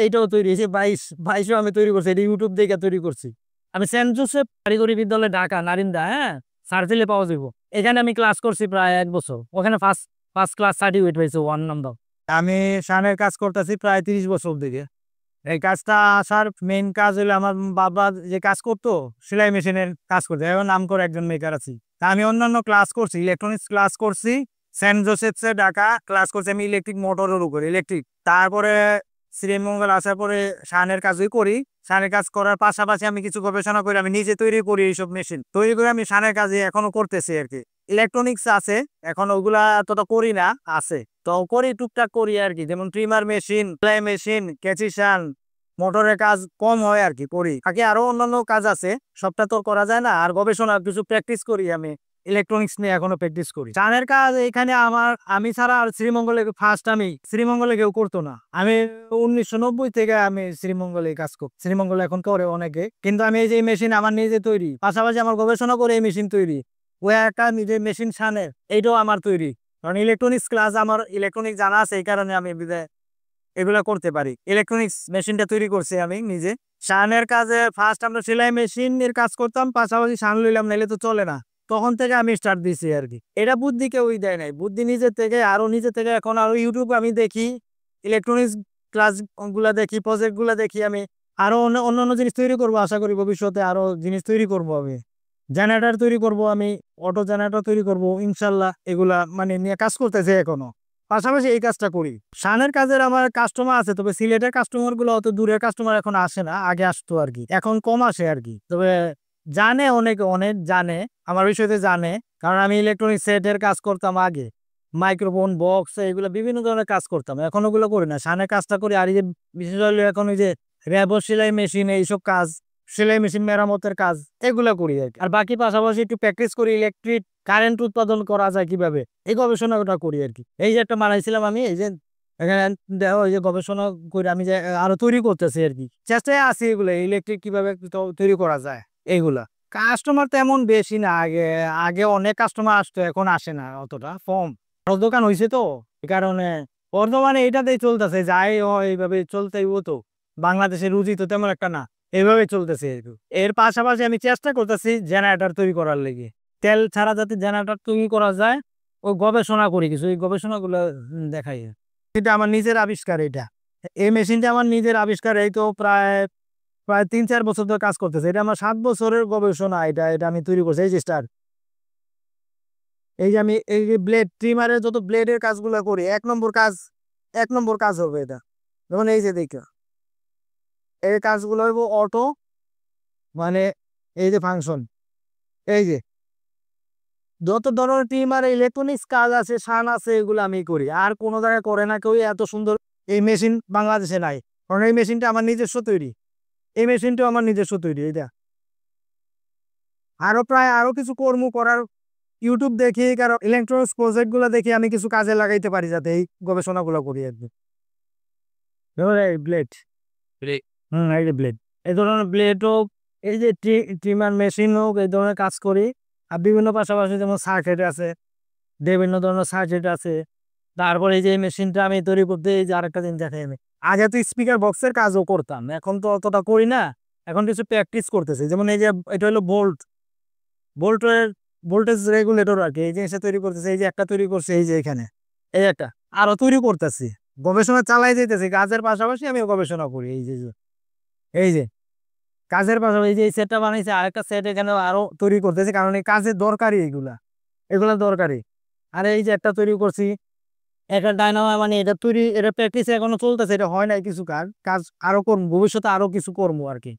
এইটাও তৈরি হয়েছে 22 আমি তৈরি করছি, এটা ইউটিউব দেখে তৈরি করছি। আমি সেন্ট জোসেফ কারিগরি বিদ্যালয় ঢাকা নারিন্দা, হ্যাঁ, সার্চেলে পাওয়া যাবো। এখানে আমি ক্লাস করছি প্রায় 1 বছর, ওখানে ফার্স্ট ফার্স্ট ক্লাস সার্টিফিকেট হয়েছে 1 নম্বর। আমি শানের কাজ করতেছি প্রায় 30 বছর দিকে। এই কাজটা আসার মেইন কাজ হলো আমার বাবা যে কাজ করতো সেলাই মেশিনের কাজ করতো, এখন নাম করে একজন মেকার আছি। তা আমি অন্যান্য ক্লাস করছি, ইলেকট্রনিক্স ক্লাস করছি সেন্ট জোসেফসে ঢাকা, ক্লাস করছি আমি ইলেকট্রিক মোটরের উপর ইলেকট্রিক। তারপরে শ্রীমঙ্গল আসার পরে শানের কাজই করি। শানের কাজ করার পাশাপাশি আমি কিছু গবেষণা করি, আমি নিজে তৈরি করি এইসব মেশিন তৈরি করে আমি শানের কাজে এখনো করতেছি আর কি। ইলেকট্রনিক্স আছে, এখন ওগুলা তত করি না, আছে তো করি, টুকটাক করি আর কি। যেমন ট্রিমার মেশিন, সেলাই মেশিন, ক্যাচিশান, মোটরের কাজ কম হয় আর কি করি। বাকি আরো অন্যান্য কাজ আছে, সবটা তো করা যায় না। আর গবেষণা কিছু প্র্যাকটিস করি আমি, ইলেকট্রনিক্স নিয়ে এখনো প্র্যাকটিস করি। চানের কাজ এখানে আমি ছাড়া আর শ্রীমঙ্গলে ফার্স্ট, আমি শ্রীমঙ্গলে কেউ করতো না। আমি 1990 থেকে আমি শ্রীমঙ্গলে কাজ করি, শ্রীমঙ্গলে এখন করে অনেকে, কিন্তু আমি এই যে মেশিন আমার নিজে তৈরি, পাশাপাশি আমার গবেষণা করে এই মেশিন তৈরি, ওই একটা নিজের মেশিন শানের, এইটাও আমার তৈরি। কারণ ইলেকট্রনিক্স ক্লাস আমার ইলেকট্রনিক্স জানা আছে, এই কারণে আমি এগুলা করতে পারি। ইলেকট্রনিক্স মেশিনটা তৈরি করছি আমি নিজে। শানের কাজে ফার্স্ট আমরা সেলাই মেশিনের কাজ করতাম, পাশাপাশি শান লইলাম, নাইলে তো চলে না। তখন থেকে আমি স্টার্ট দিছি আর কি। এটা বুদ্ধি কেউই দেয় নাই, বুদ্ধি নিজের থেকে, আরো নিজে থেকে। এখন আরো ইউটিউব আমি দেখি, ইলেকট্রনিক্স ক্লাস গুলা দেখি, প্রজেক্ট গুলা দেখি। আমি আরো অন্যান্য জিনিস তৈরি করবো, আশা করি ভবিষ্যতে আরো জিনিস তৈরি করবো। আমি জেনারেটর তৈরি করব, আমি অটো জেনারেটর তৈরি করব ইনশাল্লাহ। এগুলা মানে নিয়ে কাজ করতেছে এখনো, পাশাপাশি এই কাজটা করি। শানের কাজের আমার কাস্টমার আছে, তবে সিলেটের কাস্টমার গুলো অত দূরের কাস্টমার এখন আসে না, আগে আসতো আর কি, এখন কম আসে আর কি। তবে জানে অনেকে, অনেক জানে আমার বিষয়তে জানে, কারণ আমি ইলেকট্রনিক সেটের কাজ করতাম আগে, মাইক্রোফোন বক্স এগুলো বিভিন্ন ধরনের কাজ করতাম, এখন ওগুলো করি না, শানের কাজটা করি। আর এই যে বিশেষ হলে এখন ওই যে র্যাবো সেলাই মেশিন, এইসব কাজ, সেলাই মেশিন মেরামতের কাজ, এগুলো করি আর কি। আর বাকি পাশাপাশি একটু প্র্যাকটিস করি, ইলেকট্রিক কারেন্ট উৎপাদন করা যায় কিভাবে, এই গবেষণাটা করি আর কি। এই যে একটা বানাইছিলাম আমি, এই যে এখানে দেখো, এই যে গবেষণা করে আমি যে আরো তৈরি করতেছি আর কি, চেষ্টায় আছি এগুলো, ইলেকট্রিক কিভাবে তৈরি করা যায় এইগুলা। কাস্টমার তেমন বেশি না, আগে আগে অনেক কাস্টমার আসতো, এখন আসে না, অতটা কম। আরো দোকান হয়েছে তো, এই কারণে বর্তমানে এইটাতেই চলতেছে, যাই এইভাবে চলতেই হতো। বাংলাদেশের রুজি তো তেমন একটা না, এইভাবে চলতেছে। এর পাশাপাশি আমি চেষ্টা করতেছি জেনারেটর তৈরি করার লেগে, তেল ছাড়া যাতে জেনারেটর তৈরি করা যায়, ওই গবেষণা করি কিছু, এই গবেষণাগুলো দেখাই। এটা আমার নিজের আবিষ্কার, এটা এই মেশিনটা আমার নিজের আবিষ্কার। এই তো প্রায় প্রায় 3-4 বছর ধরে কাজ করতেছে, এটা আমার 7 বছরের গবেষণা। এটা এটা আমি তৈরি করছি। এই যে স্টার, এই যে আমি এই যে ব্লেড, ট্রিমারের যত ব্লেডের কাজগুলো করি, 1 নম্বর কাজ, 1 নম্বর কাজ হবে এটা। যেমন এই যে দেখো, এই কাজগুলো হইব অটো, মানে এই যে ফাংশন, এই যে যত ধরনের ট্রিমার ইলেকট্রনিক্স কাজ আছে, শান আছে, এগুলো আমি করি। আর কোনো জায়গায় করে না কেউ এত সুন্দর এই মেশিন, বাংলাদেশে নাই। কারণ এই মেশিনটা আমার নিজস্ব তৈরি, এই মেশিনটাও আমার নিজস্ব তৈরি। এটা আরো প্রায় আরো কিছু কর্ম করার, ইউটিউব দেখি, কারণ ইলেকট্রনিক্স প্রজেক্ট গুলো দেখি আমি কিছু কাজে লাগাইতে পারি, যাতে এই গবেষণা গুলো করি আর কি। ব্লেড, এই যে ব্লেড, এই ধরনের ব্লেড হোক, এই যে ট্রিমার মেশিন হোক, এই ধরনের কাজ করি। আর বিভিন্ন পাশাপাশি যেমন সার্কিট আছে, বিভিন্ন ধরনের সার্কিট আছে। তারপরে এই যে মেশিনটা আমি তৈরি করতে, এই যে আরেকটা জিনিস দেখাই আমি, আগে তো স্পিকার বক্সের কাজও করতাম, এখন তো অতটা করি না, এখন কিছু প্র্যাকটিস করতেছি। যেমন এই যে এটা হলো ভোল্টের ভোল্টেজ রেগুলেটর আর কি, এই জিনিসটা তৈরি করতেছে। এই যে একটা তৈরি করছে, এই যে এখানে এই একটা, আরো তৈরি করতেছি, গবেষণা চালাই যাইতেছি। কাজের পাশাপাশি আমি গবেষণা করি। এই যে কাজের পাশাপাশি এই যে সেটটা বানাইছে, আরেকটা সেট এখানে আরো তৈরি করতেছে, কারণ এই কাজের দরকারি, এগুলা দরকারি। আর এই যে একটা তৈরি করছি, একটা ডায়নামা, মানে এটা তৈরি, এটা প্র্যাকটিস এখনো চলতেছে, এটা হয় নাই কিছু কাজ কাজ আরো করবো, ভবিষ্যতে আরো কিছু করবো আর কি।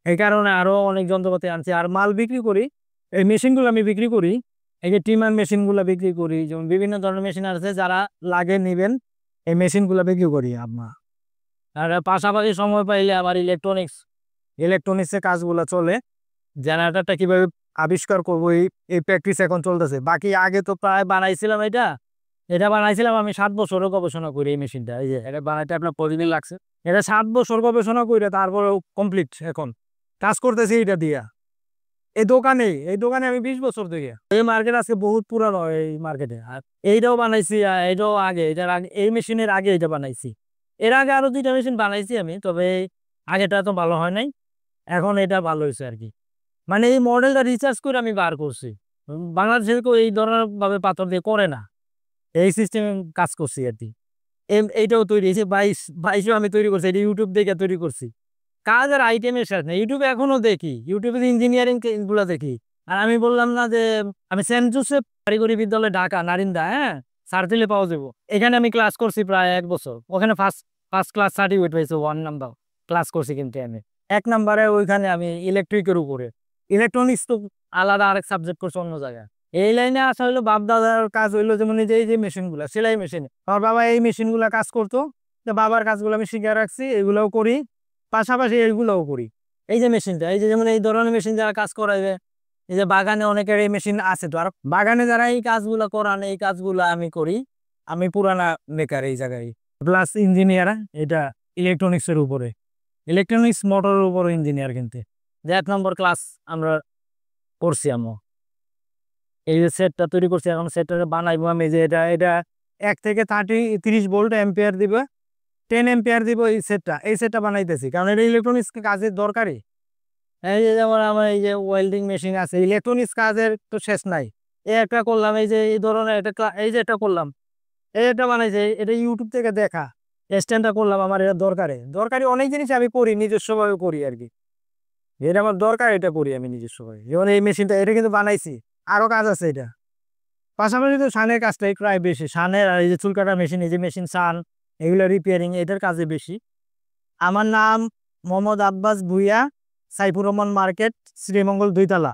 এই কারণে আরো অনেক যন্ত্রপাতি আনছি, আর মাল বিক্রি করি। এই মেশিন গুলো আমি বিক্রি করি, এই যে টিমার মেশিন গুলা বিক্রি করি। যেমন বিভিন্ন ধরনের মেশিন আছে, যারা লাগে নিবেন, এই মেশিন গুলা বিক্রি করি আপনার। আর পাশাপাশি সময় পাইলে আবার ইলেকট্রনিক্সের কাজগুলো চলে। জেনারেটরটা কিভাবে আবিষ্কার করবো, এই প্র্যাকটিস এখন চলতেছে। বাকি আগে তো প্রায় বানাইছিলাম, এটা এটা বানাইছিলাম আমি 7 বছরও গবেষণা করি এই মেশিনটা। এই যে এটা বানাইতে আপনার প্রতিদিন লাগছে, এটা 7 বছর গবেষণা করে তারপরে কমপ্লিট এখন কাজ করতেছি এটা দিয়া। এই দোকানে আমি 20 বছর থেকে, এই মার্কেট আজকে বহুত পুরানো এই মার্কেটে। আর এইটাও বানাইছি, এইটাও আগে, এটার আগে এই মেশিনের আগে এটা বানাইছি। এর আগে আরো 2টা মেশিন বানাইছি আমি, তবে আগেটা তো ভালো হয় নাই, এখন এটা ভালো হয়েছে আর কি। মানে এই মডেলটা রিসার্চ করে আমি বার করছি। বাংলাদেশে কেউ এই ধরনের ভাবে পাথর দিয়ে করে না, এই সিস্টেমে কাজ করছি আর কি। এইটাও তৈরি হয়েছে 22 আমি তৈরি করছি, এটা ইউটিউব দেখে তৈরি করছি। কাজের আইটেমের শেষ নেই, ইউটিউবে এখনো দেখি, ইউটিউবে ইঞ্জিনিয়ারিং গুলা দেখি। আর আমি বললাম না যে আমি সেন্ট জোসেফ কারিগরি বিদ্যালয় ঢাকা নারিন্দা, হ্যাঁ, সার্চ দিলে পাওয়া যাবো। এখানে আমি ক্লাস করছি প্রায় 1 বছর, ওখানে ফার্স্ট ফার্স্ট ক্লাস সার্টিফিকেট পাইছি, 1 নাম্বার ক্লাস করছি। কিন্তু আমি 1 নাম্বারে ওইখানে আমি ইলেকট্রিকের উপরে, ইলেকট্রনিক্স তো আলাদা আরেক সাবজেক্ট করছি অন্য জায়গায়। এই লাইনে আসা হলো বাপ দাদার কাজ হইলো, যেমন এই যে মেশিন গুলা, সেলাই মেশিন, আমার বাবা এই মেশিন গুলা কাজ করতো, তো বাবার কাজগুলো আমি শিখে রাখছি, এগুলোও করি, পাশাপাশি এইগুলোও করি। এই যে মেশিনটা, এই যে যেমন এই ধরনের মেশিন যারা কাজ করাইবে, এই যে বাগানে অনেকের এই মেশিন আছে, তো আর বাগানে যারা এই কাজগুলো করান, এই কাজগুলো আমি করি। আমি পুরানা মেকার এই জায়গায়, প্লাস ইঞ্জিনিয়ার। এটা ইলেকট্রনিক্স এর উপরে, ইলেকট্রনিক্স মোটরের উপর ইঞ্জিনিয়ার। কিন্তু যে 1 নম্বর ক্লাস আমরা করছি আমরা। এই যে সেটটা তৈরি করছি, এখন সেটটা বানাইবো আমি। যে এটা এটা 1 থেকে 30 ভোল্ট এম্পিয়ার দিবে, 10 এম্পিয়ার দিব। এই সেটটা বানাইতেছি, কারণ এটা ইলেকট্রনিক্স কাজের দরকারি। এই যে যেমন আমার এই যে ওয়েল্ডিং মেশিন আছে, ইলেকট্রনিক্স কাজের তো শেষ নাই। এই একটা করলাম, এই যে এই ধরনের এটা এই যে এটা করলাম, এই এটা বানাইছে, এটা ইউটিউব থেকে দেখা। স্ট্যান্ডটা করলাম, আমার এটা দরকারি অনেক জিনিস আমি করি, নিজস্বভাবে করি আর কি। এটা আমার দরকার, এটা করি আমি নিজস্বভাবে। যেমন এই মেশিনটা, এটা কিন্তু বানাইছি, আরো কাজ আছে এটা। পাশাপাশি তো সানের কাজটাই প্রায় বেশি, সানের আর এই যে চুল কাটার মেশিন, এই যে মেশিন সান, এগুলো রিপেয়ারিং, এটার কাজে বেশি। আমার নাম মোহাম্মদ আব্বাস ভুইয়া, সাইফুর রহমান মার্কেট, শ্রীমঙ্গল 2 তলা।